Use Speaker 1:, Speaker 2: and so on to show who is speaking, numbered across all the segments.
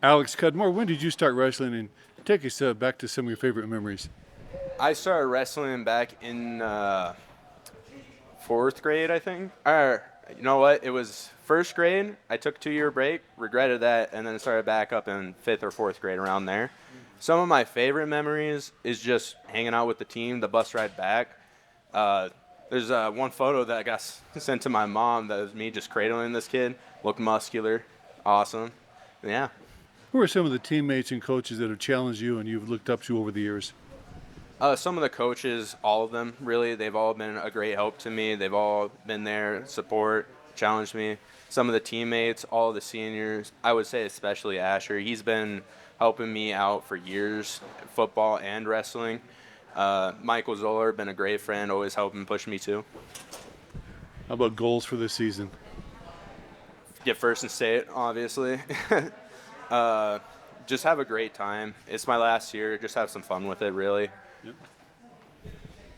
Speaker 1: Alex Cudmore, when did you start wrestling? And take us back to some of your favorite memories.
Speaker 2: I started wrestling back in fourth grade, I think. Or, you know what? It was first grade. I took a 2 year break, regretted that, and then started back up in fifth or fourth grade around there. Some of my favorite memories is just hanging out with the team, the bus ride back. Uh, there's one photo that I got sent to my mom that was me just cradling this kid. Looked muscular, awesome. Yeah.
Speaker 1: Who are some of the teammates and coaches that have challenged you and you've looked up to over the years?
Speaker 2: Some of the coaches, all of them, really, they've all been a great help to me. They've all been there, support, challenged me. Some of the teammates, all of the seniors, I would say especially Asher. He's been helping me out for years, football and wrestling. Michael Zoller, been a great friend, always helping push me too.
Speaker 1: How about goals for this season?
Speaker 2: Get first in state, obviously. uh, just have a great time. It's my last year. Just have some fun with it, really.
Speaker 1: Yep.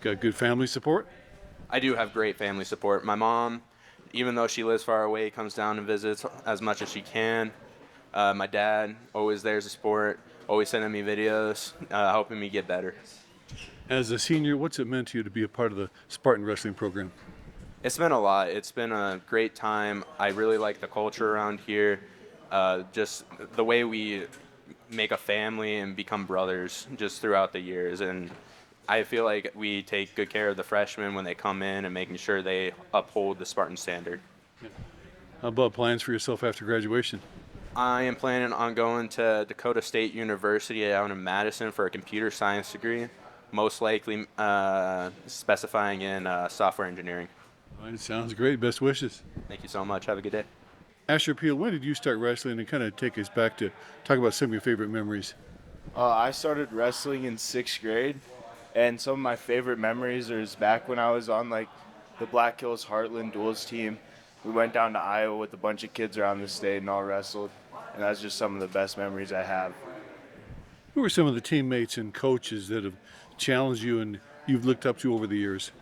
Speaker 1: Got good family support?
Speaker 2: I do have great family support. My mom, even though she lives far away, comes down and visits as much as she can. My dad, always there to support, always sending me videos, helping me get better.
Speaker 1: As a senior, what's it meant to you to be a part of the Spartan wrestling program?
Speaker 2: It's been a lot. It's been a great time. I really like the culture around here. Just the way we make a family and become brothers just throughout the years. And I feel like we take good care of the freshmen when they come in and making sure they uphold the Spartan standard.
Speaker 1: How about plans for yourself after graduation?
Speaker 2: I am planning on going to Dakota State University out in Madison for a computer science degree, most likely specifying in software engineering.
Speaker 1: All right, sounds great. Best wishes.
Speaker 2: Thank you so much. Have a good day.
Speaker 1: Asher Peil, when did you start wrestling? And kind of take us back to talk about some of your favorite memories.
Speaker 3: I started wrestling in sixth grade, and some of my favorite memories is back when I was on like the Black Hills Heartland duels team. We went down to Iowa with a bunch of kids around the state and all wrestled, and that's just some of the best memories I have.
Speaker 1: Who are some of the teammates and coaches that have challenged you and you've looked up to over the years?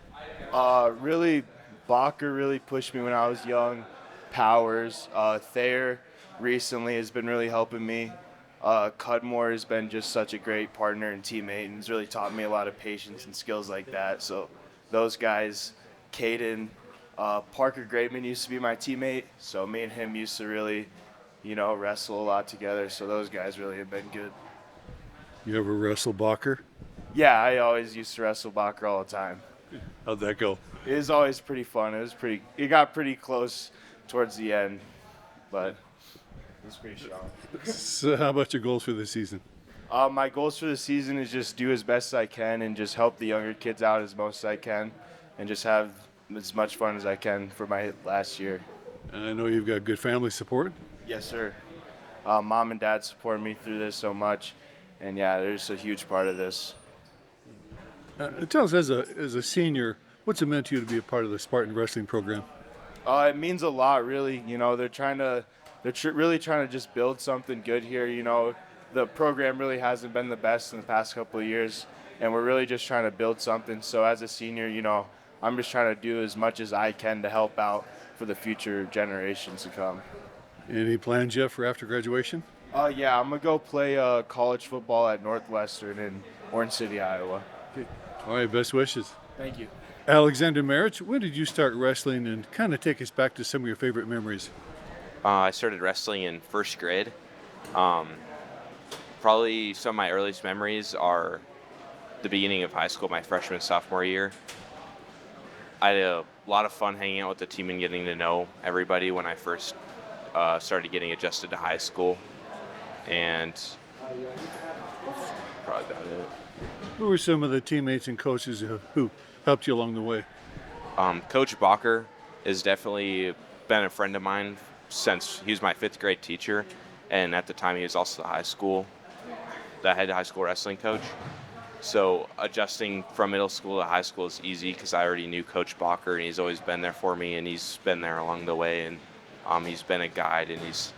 Speaker 3: Really, Bacher really pushed me when I was young. Powers, Thayer recently has been really helping me. Cudmore has been just such a great partner and teammate and has really taught me a lot of patience and skills like that. So those guys, Kadin, Parker Grapeman used to be my teammate, so me and him used to really, wrestle a lot together. So those guys really have been good.
Speaker 1: You ever wrestle Bacher?
Speaker 3: Yeah, I always used to wrestle Bacher all the time.
Speaker 1: How'd that go?
Speaker 3: It was always pretty fun. It got pretty close towards the end, but it was pretty strong.
Speaker 1: So how about your goals for this season?
Speaker 3: My goals for the season is just do as best as I can and just help the younger kids out as most as I can and just have as much fun as I can for my last year.
Speaker 1: And I know you've got good family support.
Speaker 3: Yes, sir. Mom and dad supported me through this so much, and yeah, there's a huge part of this.
Speaker 1: Tell us, as a senior, what's it meant to you to be a part of the Spartan wrestling program?
Speaker 3: It means a lot, really. They're really trying to just build something good here. The program really hasn't been the best in the past couple of years, and we're really just trying to build something. So as a senior, I'm just trying to do as much as I can to help out for the future generations to come.
Speaker 1: Any plans yet for after graduation?
Speaker 3: Yeah, I'm gonna go play college football at Northwestern in Orange City, Iowa.
Speaker 1: Okay. All right, best wishes.
Speaker 3: Thank you.
Speaker 1: Alexander Marich, when did you start wrestling, and kind of take us back to some of your favorite memories?
Speaker 4: I started wrestling in first grade. Probably some of my earliest memories are the beginning of high school, my freshman, sophomore year. I had a lot of fun hanging out with the team and getting to know everybody when I first started getting adjusted to high school. And probably about it.
Speaker 1: Who were some of the teammates and coaches who helped you along the way?
Speaker 4: Coach Bacher has definitely been a friend of mine since he was my fifth grade teacher, and at the time he was also the head high school wrestling coach. So adjusting from middle school to high school is easy because I already knew Coach Bacher, and he's always been there for me, and he's been there along the way, and he's been a guide, and he's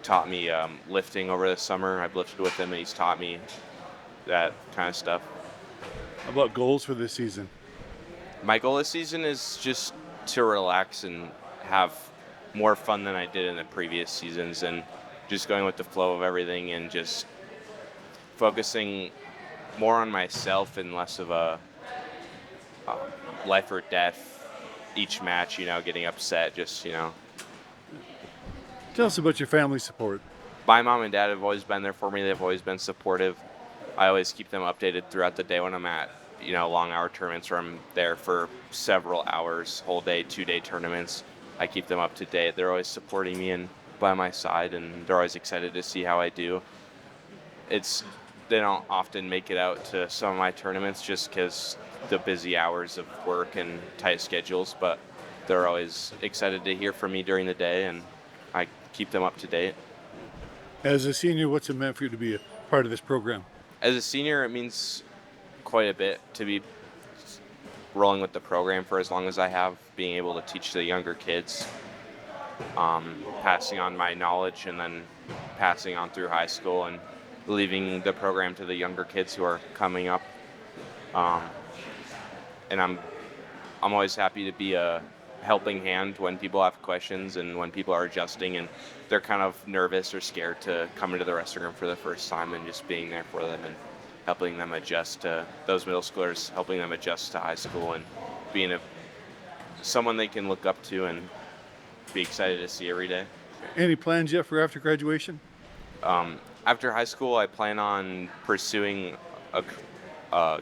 Speaker 4: taught me lifting over the summer. I've lifted with him, and he's taught me that kind of stuff.
Speaker 1: How about goals for this season?
Speaker 4: My goal this season is just to relax and have more fun than I did in the previous seasons, and just going with the flow of everything and just focusing more on myself and less of a life or death each match, getting upset, just,
Speaker 1: Tell us about your family support.
Speaker 4: My mom and dad have always been there for me. They've always been supportive. I always keep them updated throughout the day when I'm at, long hour tournaments where I'm there for several hours, whole day, 2-day tournaments. I keep them up to date. They're always supporting me and by my side, and they're always excited to see how I do. They don't often make it out to some of my tournaments just because the busy hours of work and tight schedules, but they're always excited to hear from me during the day, and I keep them up to date.
Speaker 1: As a senior, what's it meant for you to be a part of this program?
Speaker 4: As a senior, it means quite a bit to be rolling with the program for as long as I have, being able to teach the younger kids, passing on my knowledge and then passing on through high school and leaving the program to the younger kids who are coming up. And I'm always happy to be a helping hand when people have questions and when people are adjusting and they're kind of nervous or scared to come into the wrestling room for the first time, and just being there for them and helping them adjust to those middle schoolers, helping them adjust to high school, and being someone they can look up to and be excited to see every day.
Speaker 1: Any plans yet for after graduation?
Speaker 4: After high school, I plan on pursuing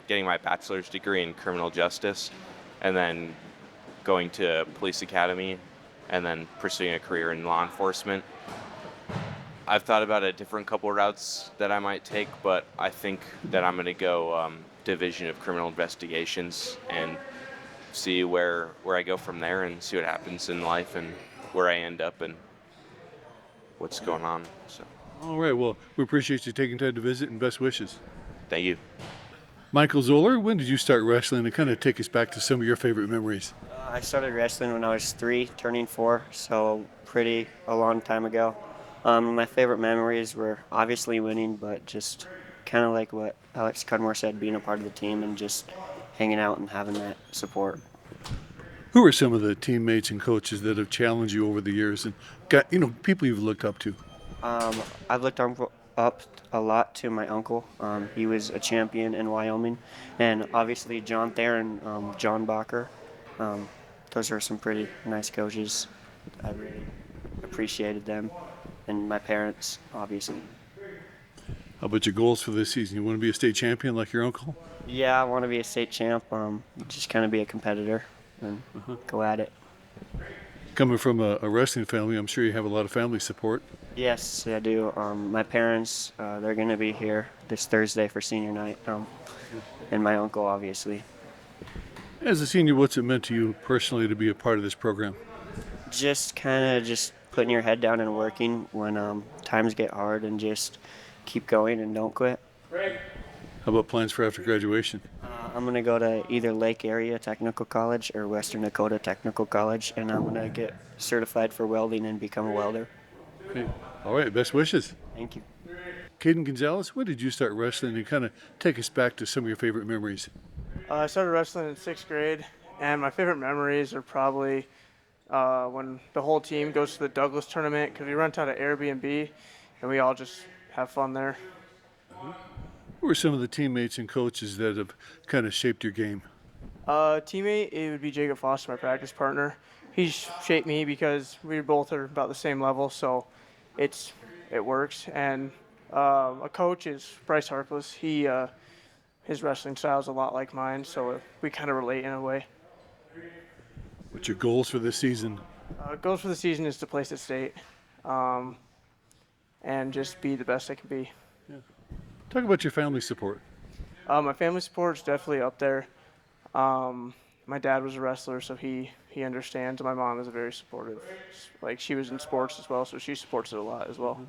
Speaker 4: getting my bachelor's degree in criminal justice, and then going to police academy, and then pursuing a career in law enforcement. I've thought about a different couple routes that I might take, but I think that I'm going to go Division of Criminal Investigations and see where I go from there and see what happens in life and where I end up and what's going on. So,
Speaker 1: All right, well, we appreciate you taking time to visit, and best wishes.
Speaker 4: thank you.
Speaker 1: Michael Zoller, when did you start wrestling, and kind of take us back to some of your favorite memories?
Speaker 5: I started wrestling when I was 3, turning 4, so a long time ago. My favorite memories were obviously winning, but just kind of like what Alex Cudmore said, being a part of the team and just hanging out and having that support.
Speaker 1: Who are some of the teammates and coaches that have challenged you over the years and got, people you've looked up to?
Speaker 5: I've looked up a lot to my uncle. He was a champion in Wyoming, and obviously John Thayer and John Bacher. Those are some pretty nice coaches. I really appreciated them, and my parents, obviously.
Speaker 1: How about your goals for this season? You want to be a state champion like your uncle?
Speaker 5: Yeah, I want to be a state champ. Just kind of be a competitor and go at it.
Speaker 1: Coming from a wrestling family, I'm sure you have a lot of family support.
Speaker 5: Yes, I do. My parents, they're going to be here this Thursday for senior night, and my uncle, obviously.
Speaker 1: As a senior, what's it meant to you personally to be a part of this program?
Speaker 5: Just kind of just putting your head down and working when times get hard, and just keep going and don't quit.
Speaker 1: How about plans for after graduation?
Speaker 5: I'm going to go to either Lake Area Technical College or Western Dakota Technical College, and I'm going to get certified for welding and become a welder.
Speaker 1: Okay. All right, best wishes.
Speaker 5: Thank you.
Speaker 1: Kadin Gonzales, when did you start wrestling, and kind of take us back to some of your favorite memories?
Speaker 6: I started wrestling in 6th grade, and my favorite memories are probably when the whole team goes to the Douglas tournament, because we rent out an Airbnb, and we all just have fun there.
Speaker 1: Who are some of the teammates and coaches that have kind of shaped your game?
Speaker 6: Teammate, it would be Jacob Foster, my practice partner. He's shaped me because we both are about the same level, so it works. And a coach is Bryce Harkless. His wrestling style is a lot like mine, so we kind of relate in a way.
Speaker 1: What's your goals for this season?
Speaker 6: Goals for the season is to place at state, and just be the best I can be.
Speaker 1: Talk about your family support.
Speaker 6: My family support is definitely up there. My dad was a wrestler, so he understands. My mom is very supportive. Like, she was in sports as well, so she supports it a lot as well.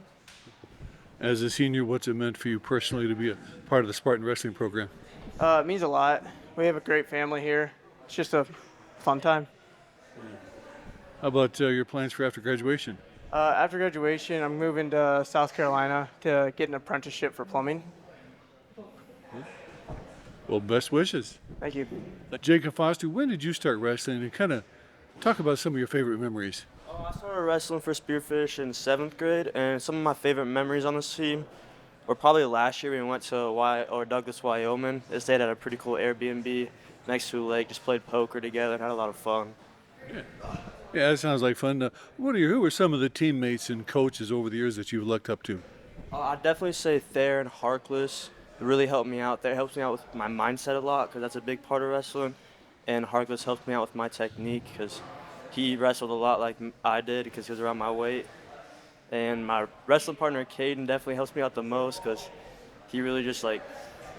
Speaker 1: As a senior, what's it meant for you personally to be a part of the Spartan wrestling program?
Speaker 6: It means a lot. We have a great family here. It's just a fun time.
Speaker 1: How about your plans for after graduation?
Speaker 6: After graduation, I'm moving to South Carolina to get an apprenticeship for plumbing.
Speaker 1: Well, best wishes.
Speaker 6: Thank you.
Speaker 1: Jacob Foster, when did you start wrestling, and kind of talk about some of your favorite memories?
Speaker 7: I started wrestling for Spearfish in 7th grade, and some of my favorite memories on this team were probably last year when we went to Douglas, Wyoming. They stayed at a pretty cool Airbnb next to a lake, just played poker together and had a lot of fun.
Speaker 1: Yeah, that sounds like fun. Who are some of the teammates and coaches over the years that you've looked up to?
Speaker 7: I'd definitely say Thayer and Harkless really helped me out there. Helps me out with my mindset a lot because that's a big part of wrestling. And Harkless helped me out with my technique because he wrestled a lot like I did because he was around my weight. And my wrestling partner, Kadin, definitely helps me out the most because he really just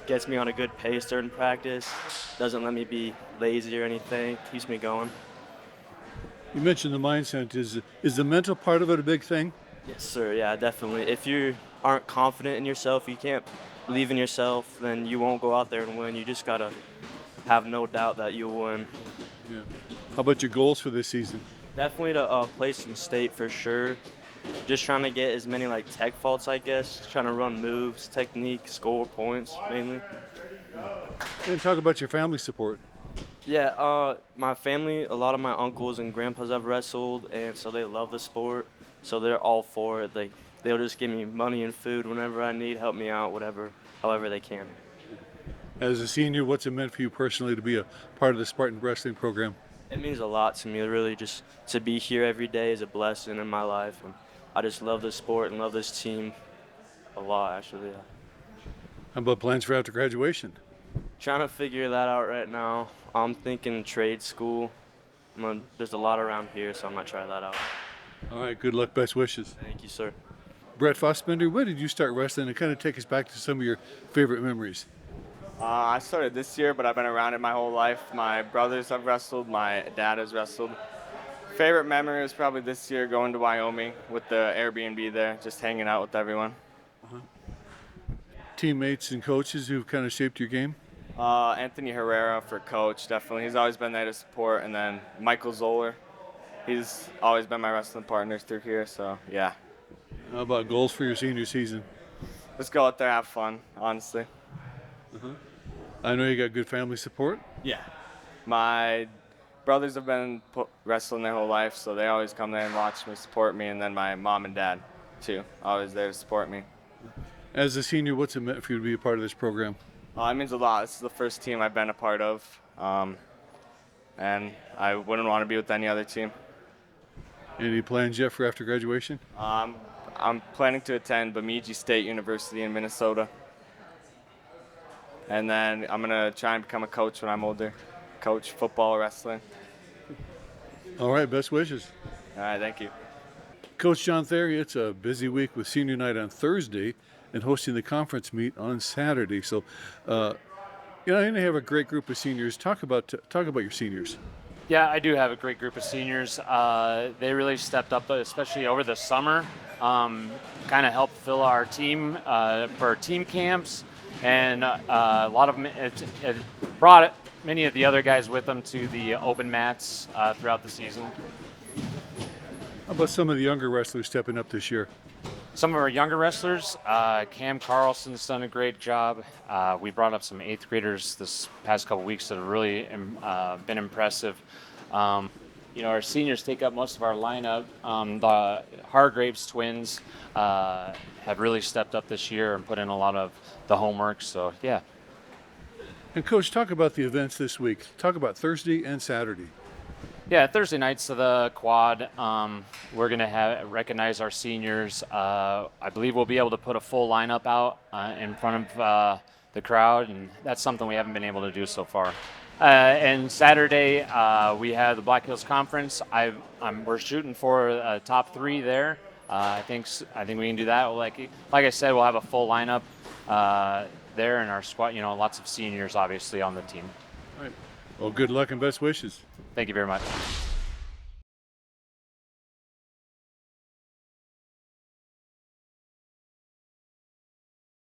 Speaker 7: gets me on a good pace during practice, doesn't let me be lazy or anything, keeps me going.
Speaker 1: You mentioned the mindset. Is the mental part of it a big thing?
Speaker 7: Yes, sir. Yeah, definitely. If you aren't confident in yourself, you can't believe in yourself, then you won't go out there and win. You just got to have no doubt that you'll win.
Speaker 1: Yeah. How about your goals for this season?
Speaker 7: Definitely to place in state for sure. Just trying to get as many tech faults, I guess. Trying to run moves, technique, score points mainly.
Speaker 1: And talk about your family support.
Speaker 7: Yeah, my family, a lot of my uncles and grandpas have wrestled, and so they love the sport. So they're all for it. They'll just give me money and food whenever I need, help me out, however they can.
Speaker 1: As a senior, what's it meant for you personally to be a part of the Spartan wrestling program?
Speaker 7: It means a lot to me, really. Just to be here every day is a blessing in my life, and I just love this sport and love this team a lot, actually. Yeah.
Speaker 1: How about plans for after graduation?
Speaker 7: Trying to figure that out right now. I'm thinking trade school. There's a lot around here, so I'm going to try that out.
Speaker 1: All right, good luck, best wishes.
Speaker 7: Thank you, sir.
Speaker 1: Brett Fassbender, when did you start wrestling, and kind of take us back to some of your favorite memories?
Speaker 3: I started this year, but I've been around it my whole life. My brothers have wrestled. My dad has wrestled. Favorite memory was probably this year going to Wyoming with the Airbnb there, just hanging out with everyone.
Speaker 1: Teammates and coaches who've kind of shaped your game?
Speaker 3: Anthony Herrera for coach, definitely. He's always been there to support. And then Michael Zoller. He's always been my wrestling partner through here, so yeah.
Speaker 1: How about goals for your senior season?
Speaker 3: Just go out there, have fun, honestly.
Speaker 1: I know you got good family support.
Speaker 3: Yeah. My brothers have been wrestling their whole life, so they always come there and watch me, support me, and then my mom and dad, too, always there to support me.
Speaker 1: As a senior, what's it meant for you to be a part of this program?
Speaker 3: It means a lot. This is the first team I've been a part of, and I wouldn't want to be with any other team.
Speaker 1: Any plans yet for after graduation?
Speaker 3: I'm planning to attend Bemidji State University in Minnesota. And then I'm going to try and become a coach when I'm older. Coach football, wrestling.
Speaker 1: All right, best wishes.
Speaker 3: All right, thank you.
Speaker 1: Coach John Thayer, it's a busy week with senior night on Thursday and hosting the conference meet on Saturday. So, you have a great group of seniors. Talk about your seniors.
Speaker 8: Yeah, I do have a great group of seniors. They really stepped up, especially over the summer. Kind of helped fill our team for team camps, and a lot of them it brought many of the other guys with them to the open mats throughout the season.
Speaker 1: How about some of the younger wrestlers stepping up this year?
Speaker 8: Some of our younger wrestlers, Cam Carlson's done a great job. We brought up some 8th graders this past couple weeks that have really been impressive. Our seniors take up most of our lineup. The Hargraves twins have really stepped up this year and put in a lot of the homework. So, yeah.
Speaker 1: And Coach, talk about the events this week. Talk about Thursday and Saturday.
Speaker 8: Yeah, Thursday nights of the quad, we're going to recognize our seniors. I believe we'll be able to put a full lineup out in front of the crowd, and that's something we haven't been able to do so far. And Saturday, we have the Black Hills Conference. We're shooting for top 3 there. I think we can do that. Like I said, we'll have a full lineup there in our squad. Lots of seniors obviously on the team.
Speaker 1: All right. Well, good luck and best wishes.
Speaker 8: Thank you very much.